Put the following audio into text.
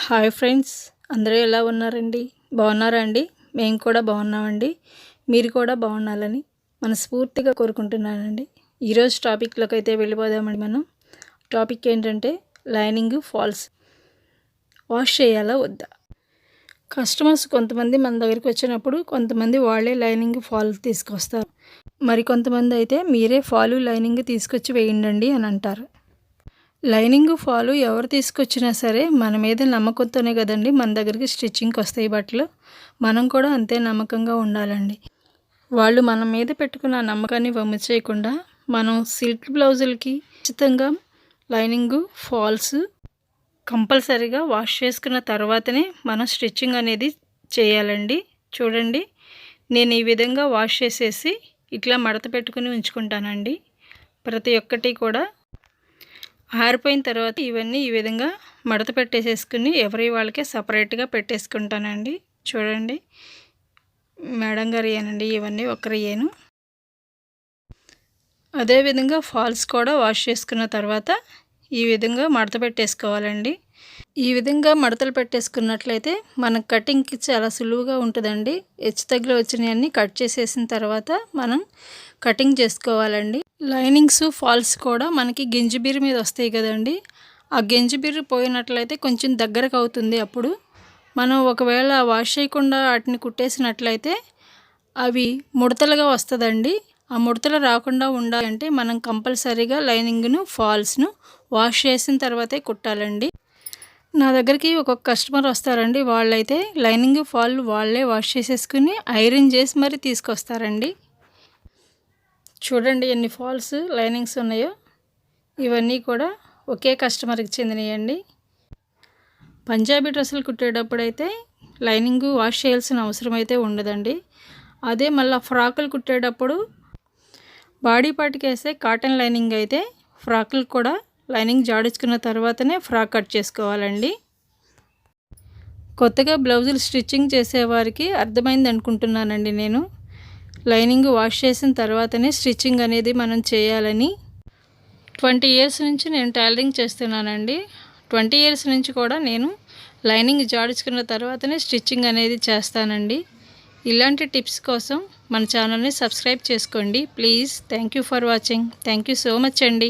Hi friends, అందరూ ఎలా ఉన్నారండి? బాగున్నారా అండి? మేము కూడా బాగున్నామండి. మీరు కూడా బాగుండాలని మనస్ఫూర్తిగా కోరుకుంటున్నానండి. ఈరోజు టాపిక్లోకి అయితే వెళ్ళిపోదామండి. మనం టాపిక్ ఏంటంటే లైనింగ్ ఫాల్స్ వాష్ చేయాలా వద్దా? కస్టమర్స్ కొంతమంది మన దగ్గరికి వచ్చినప్పుడు కొంతమంది వాళ్ళే లైనింగ్ ఫాల్ తీసుకొస్తారు. మరి కొంతమంది అయితే మీరే ఫాలు లైనింగ్ తీసుకొచ్చి వేయండి అని అంటారు. లైనింగ్ ఫాలు ఎవరు తీసుకొచ్చినా సరే మన మీద నమ్మకంతోనే కదండి మన దగ్గరికి స్టిచ్చింగ్కి వస్తాయి బట్టలు. మనం కూడా అంతే నమ్మకంగా ఉండాలండి. వాళ్ళు మన మీద పెట్టుకున్న నమ్మకాన్ని వమ్ము చేయకుండా మనం సిల్క్ బ్లౌజులకి ఖచ్చితంగా లైనింగ్ ఫాల్స్ కంపల్సరీగా వాష్ చేసుకున్న తర్వాతనే మనం స్టిచ్చింగ్ అనేది చేయాలండి. చూడండి, నేను ఈ విధంగా వాష్ చేసేసి ఇట్లా మడత పెట్టుకుని ఉంచుకుంటానండి. ప్రతి ఒక్కటి కూడా ఆరిపోయిన తర్వాత ఇవన్నీ ఈ విధంగా మడత పెట్టేసేసుకుని ఎవరి వాళ్ళకే సపరేట్గా పెట్టేసుకుంటానండి. చూడండి, మేడం గారు ఏనండి ఇవన్నీ ఒకరియేను. అదేవిధంగా ఫాల్స్ కూడా వాష్ చేసుకున్న తర్వాత ఈ విధంగా మడత పెట్టేసుకోవాలండి. ఈ విధంగా మడతలు పెట్టేసుకున్నట్లయితే మనకు కటింగ్కి చాలా సులువుగా ఉంటుందండి. హెచ్చు తగ్గులు వచ్చినవన్నీ కట్ చేసేసిన తర్వాత మనం కటింగ్ చేసుకోవాలండి. లైనింగ్స్ ఫాల్స్ కూడా మనకి గెంజిబీరు మీద వస్తాయి కదండి. ఆ గెంజిబీరు పోయినట్లయితే కొంచెం దగ్గరకు అవుతుంది. అప్పుడు మనం ఒకవేళ వాష్ చేయకుండా వాటిని కుట్టేసినట్లయితే అవి ముడతలుగా వస్తుందండి. ఆ ముడతలు రాకుండా ఉండాలంటే మనం కంపల్సరీగా లైనింగ్ను ఫాల్స్ను వాష్ చేసిన తర్వాతే కుట్టాలండి. నా దగ్గరికి ఒక్కొక్క కస్టమర్ వస్తారండి. వాళ్ళైతే లైనింగ్ ఫాల్ వాళ్ళే వాష్ చేసేసుకుని ఐరన్ చేసి మరీ తీసుకొస్తారండి. చూడండి ఎన్ని ఫాల్స్ లైనింగ్స్ ఉన్నాయో. ఇవన్నీ కూడా ఒకే కస్టమర్కి చెందినయండి. పంజాబీ డ్రెస్సులు కుట్టేటప్పుడు అయితే లైనింగ్ వాష్ చేయాల్సిన అవసరం అయితే ఉండదండి. అదే మళ్ళీ ఫ్రాకులు కుట్టేటప్పుడు బాడీ పార్ట్కి వేసే కాటన్ లైనింగ్ అయితే ఫ్రాకులు కూడా లైనింగ్ జాడించుకున్న తర్వాతనే ఫ్రాక్ కట్ చేసుకోవాలండి. కొత్తగా బ్లౌజులు స్టిచ్చింగ్ చేసేవారికి అర్థమైంది అనుకుంటున్నానండి నేను. లైనింగ్ వాష్ చేసిన తర్వాతనే స్టిచ్చింగ్ అనేది మనం చేయాలని. 20 ఇయర్స్ నుంచి నేను టైలరింగ్ చేస్తున్నానండి. 20 ఇయర్స్ నుంచి కూడా నేను లైనింగ్ జాడించుకున్న తర్వాతనే స్టిచ్చింగ్ అనేది చేస్తానండి. ఇలాంటి టిప్స్ కోసం మన ఛానల్ని సబ్స్క్రైబ్ చేసుకోండి please. Thank you for watching. Thank you so much అండి.